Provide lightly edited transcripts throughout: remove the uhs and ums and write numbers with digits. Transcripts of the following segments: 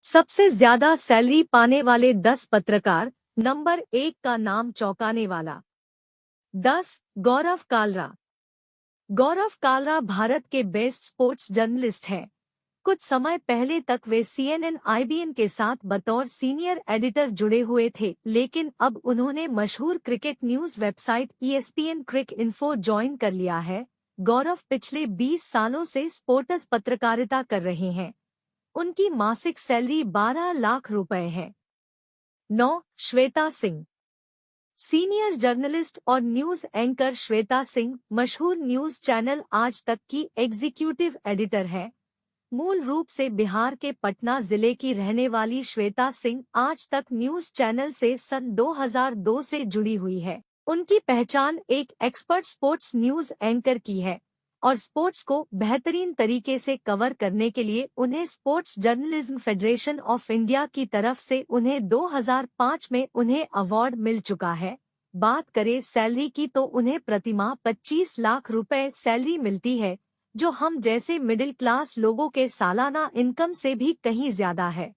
सबसे ज्यादा सैलरी पाने वाले 10 पत्रकार। नंबर 1 का नाम चौंकाने वाला। 10 गौरव कालरा। गौरव कालरा भारत के बेस्ट स्पोर्ट्स जर्नलिस्ट हैं। कुछ समय पहले तक वे CNN IBN के साथ बतौर सीनियर एडिटर जुड़े हुए थे, लेकिन अब उन्होंने मशहूर क्रिकेट न्यूज वेबसाइट ESPN क्रिक इन्फो ज्वाइन कर लिया है। गौरव पिछले 20 सालों से स्पोर्ट्स पत्रकारिता कर रहे हैं। उनकी मासिक सैलरी 12 लाख रुपए है। 9 श्वेता सिंह। सीनियर जर्नलिस्ट और न्यूज एंकर श्वेता सिंह मशहूर न्यूज चैनल आज तक की एग्जीक्यूटिव एडिटर है। मूल रूप से बिहार के पटना जिले की रहने वाली श्वेता सिंह आज तक न्यूज चैनल से सन 2002 से जुड़ी हुई है। उनकी पहचान एक एक्सपर्ट स्पोर्ट्स न्यूज एंकर की है और स्पोर्ट्स को बेहतरीन तरीके से कवर करने के लिए उन्हें sports journalism federation of India की तरफ से उन्हें 2005 में उन्हें अवार्ड मिल चुका है। बात करें सैलरी की तो उन्हें प्रतिमाह 25 लाख रुपए सैलरी मिलती है, जो हम जैसे मिडिल क्लास लोगों के सालाना इनकम से भी कहीं ज्यादा है।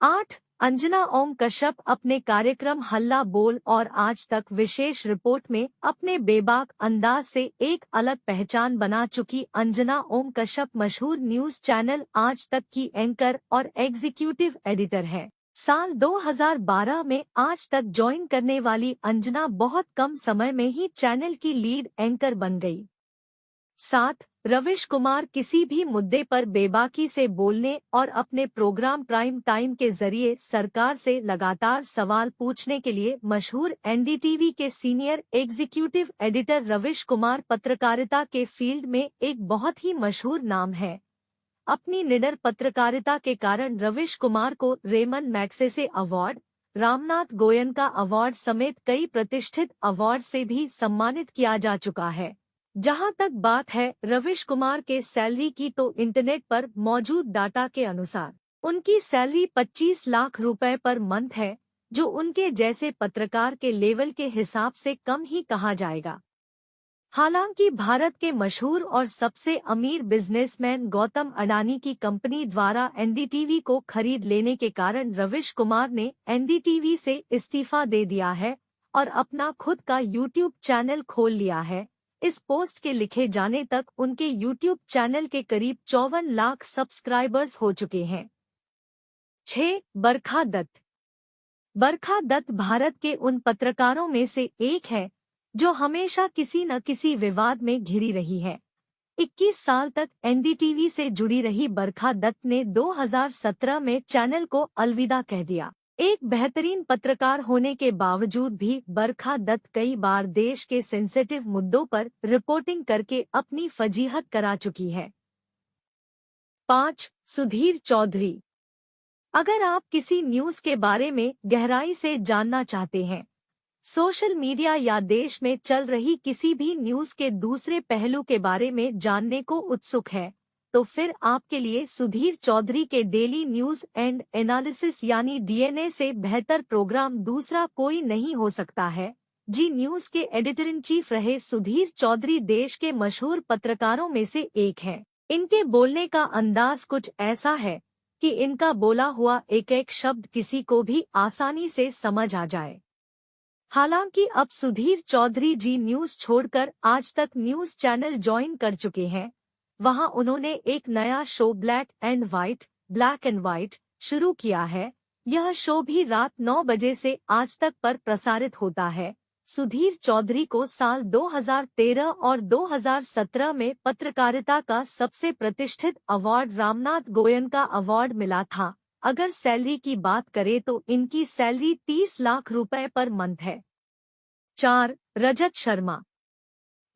8 अंजना ओम कश्यप अपने कार्यक्रम हल्ला बोल और आज तक विशेष रिपोर्ट में अपने बेबाक अंदाज से एक अलग पहचान बना चुकी अंजना ओम कश्यप मशहूर न्यूज चैनल आज तक की एंकर और एग्जीक्यूटिव एडिटर है। साल 2012 में आज तक ज्वाइन करने वाली अंजना बहुत कम समय में ही चैनल की लीड एंकर बन गई। 7 रविश कुमार किसी भी मुद्दे पर बेबाकी से बोलने और अपने प्रोग्राम प्राइम टाइम के जरिए सरकार से लगातार सवाल पूछने के लिए मशहूर NDTV के सीनियर एग्जीक्यूटिव एडिटर रविश कुमार पत्रकारिता के फील्ड में एक बहुत ही मशहूर नाम है। अपनी निडर पत्रकारिता के कारण रविश कुमार को Ramon Magsaysay award, Ramnath Goenka award समेत कई प्रतिष्ठित अवार्ड से भी सम्मानित किया जा चुका है। जहां तक बात है रविश कुमार के सैलरी की तो इंटरनेट पर मौजूद डाटा के अनुसार उनकी सैलरी 25 लाख रुपए पर मंथ है, जो उनके जैसे पत्रकार के लेवल के हिसाब से कम ही कहा जाएगा। हालांकि भारत के मशहूर और सबसे अमीर बिजनेसमैन गौतम अडानी की कंपनी द्वारा NDTV को खरीद लेने के कारण रविश कुमार ने NDTV से इस्तीफा दे दिया है और अपना खुद का YouTube चैनल खोल लिया है। इस पोस्ट के लिखे जाने तक उनके YouTube चैनल के करीब 54 लाख सब्सक्राइबर्स हो चुके हैं। 6 बरखा दत्त। बरखा दत्त भारत के उन पत्रकारों में से एक है जो हमेशा किसी न किसी विवाद में घिरी रही है। 21 साल तक NDTV से जुड़ी रही बरखा दत्त ने 2017 में चैनल को अलविदा कह दिया। एक बेहतरीन पत्रकार होने के बावजूद भी बरखा दत्त कई बार देश के सेंसिटिव मुद्दों पर रिपोर्टिंग करके अपनी फजीहत करा चुकी है। 5 सुधीर चौधरी। अगर आप किसी न्यूज के बारे में गहराई से जानना चाहते हैं, सोशल मीडिया या देश में चल रही किसी भी न्यूज के दूसरे पहलू के बारे में जानने को उत्सुक है, तो फिर आपके लिए सुधीर चौधरी के डेली न्यूज एंड एनालिसिस यानी DNA से बेहतर प्रोग्राम दूसरा कोई नहीं हो सकता है। जी न्यूज के एडिटर इन चीफ रहे सुधीर चौधरी देश के मशहूर पत्रकारों में से एक हैं। इनके बोलने का अंदाज कुछ ऐसा है कि इनका बोला हुआ एक एक शब्द किसी को भी आसानी से समझ आ जाए। हालांकि अब सुधीर चौधरी जी न्यूज छोड़कर आज तक न्यूज चैनल ज्वाइन कर चुके हैं। वहां उन्होंने एक नया शो ब्लैक एंड व्हाइट शुरू किया है। यह शो भी रात 9 बजे से आज तक पर प्रसारित होता है। सुधीर चौधरी को साल 2013 और 2017 में पत्रकारिता का सबसे प्रतिष्ठित अवार्ड रामनाथ गोयनका अवार्ड मिला था। अगर सैलरी की बात करें तो इनकी सैलरी 30 लाख रुपए पर मंथ है। 4 रजत शर्मा।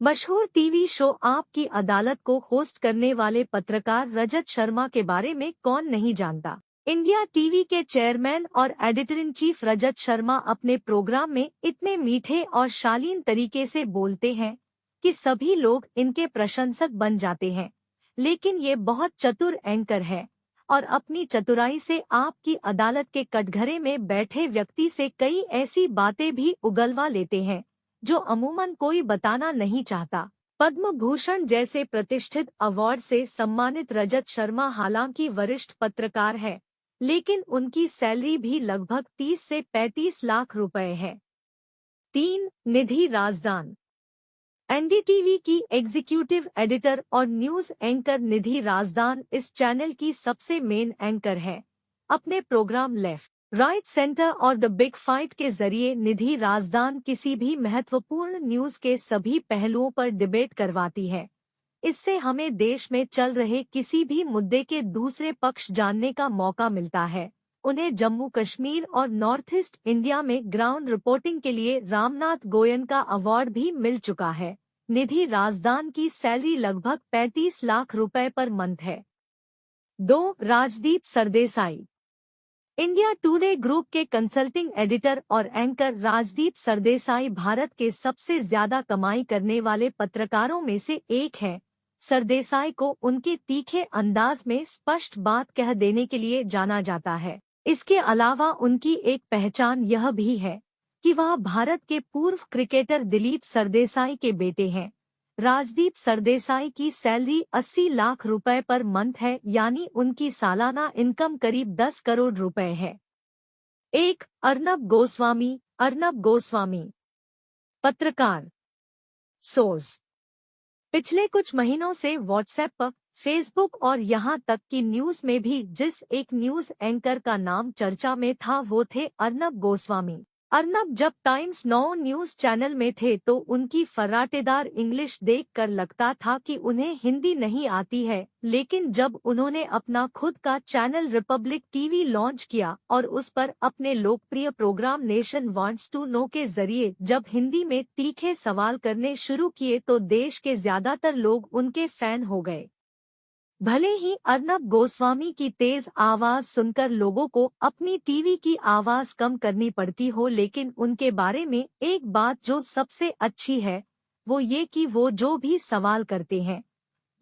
मशहूर टीवी शो आपकी अदालत को होस्ट करने वाले पत्रकार रजत शर्मा के बारे में कौन नहीं जानता। इंडिया टीवी के चेयरमैन और editor in chief Rajat Sharma अपने प्रोग्राम में इतने मीठे और शालीन तरीके से बोलते हैं कि सभी लोग इनके प्रशंसक बन जाते हैं। लेकिन ये बहुत चतुर एंकर है और अपनी चतुराई से आपकी अदालत के कटघरे में बैठे व्यक्ति से कई ऐसी बातें भी उगलवा लेते हैं जो अमूमन कोई बताना नहीं चाहता। पद्म भूषण जैसे प्रतिष्ठित अवार्ड से सम्मानित रजत शर्मा हालांकि वरिष्ठ पत्रकार है, लेकिन उनकी सैलरी भी लगभग 30 से 35 लाख रुपए है। 3. निधि राजदान। एनडीटीवी की एग्जीक्यूटिव एडिटर और न्यूज एंकर निधि राजदान इस चैनल की सबसे मेन एंकर है। अपने प्रोग्राम लेफ्ट, राइट, सेंटर और द बिग फाइट के जरिए निधि राजदान किसी भी महत्वपूर्ण न्यूज के सभी पहलुओं पर डिबेट करवाती है। इससे हमें देश में चल रहे किसी भी मुद्दे के दूसरे पक्ष जानने का मौका मिलता है। उन्हें जम्मू कश्मीर और नॉर्थ ईस्ट इंडिया में ग्राउंड रिपोर्टिंग के लिए रामनाथ गोयन का अवार्ड भी मिल चुका है। निधि राजदान की सैलरी लगभग 35 लाख रुपए पर मंथ है। 2. Rajdeep Sardesai. India today group के कंसल्टिंग एडिटर और एंकर राजदीप सरदेसाई भारत के सबसे ज्यादा कमाई करने वाले पत्रकारों में से एक है। सरदेसाई को उनके तीखे अंदाज में स्पष्ट बात कह देने के लिए जाना जाता है। इसके अलावा उनकी एक पहचान यह भी है कि वह भारत के पूर्व क्रिकेटर दिलीप सरदेसाई के बेटे हैं। राजदीप सरदेसाई की सैलरी 80 लाख रुपए पर मंथ है, यानी उनकी सालाना इनकम करीब 10 करोड़ रुपए है। 1. अर्नब गोस्वामी। अर्नब गोस्वामी, पत्रकार। सोर्स: पिछले कुछ महीनों से व्हाट्सएप, फेसबुक और यहाँ तक कि न्यूज में भी जिस एक न्यूज एंकर का नाम चर्चा में था वो थे अर्नब गोस्वामी। अर्नब जब टाइम्स नाउ न्यूज चैनल में थे तो उनकी फर्राटेदार इंग्लिश देखकर लगता था कि उन्हें हिंदी नहीं आती है, लेकिन जब उन्होंने अपना खुद का चैनल रिपब्लिक टीवी लॉन्च किया और उस पर अपने लोकप्रिय program nation wants to know के जरिए जब हिंदी में तीखे सवाल करने शुरू किए तो देश के ज्यादातर लोग उनके फैन हो गए। भले ही अर्नब गोस्वामी की तेज आवाज सुनकर लोगों को अपनी टीवी की आवाज कम करनी पड़ती हो, लेकिन उनके बारे में एक बात जो सबसे अच्छी है वो ये कि वो जो भी सवाल करते हैं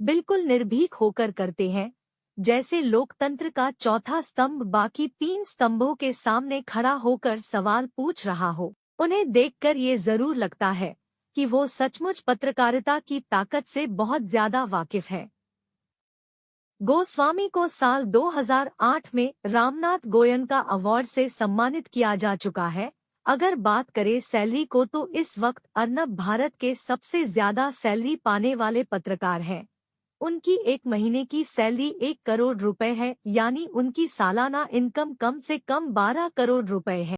बिल्कुल निर्भीक होकर करते हैं, जैसे लोकतंत्र का चौथा स्तंभ बाकी 3 स्तंभों के सामने खड़ा होकर सवाल पूछ रहा हो। उन्हें देखकर ये जरूर लगता है कि वो सचमुच पत्रकारिता की ताकत से बहुत ज्यादा वाकिफ है। गोस्वामी को साल 2008 में रामनाथ गोयन का अवार्ड से सम्मानित किया जा चुका है। अगर बात करें सैलरी को तो इस वक्त अर्नब भारत के सबसे ज्यादा सैलरी पाने वाले पत्रकार हैं। उनकी एक महीने की सैलरी 1 करोड़ रुपए है, यानी उनकी सालाना इनकम कम से कम 12 करोड़ रुपए है।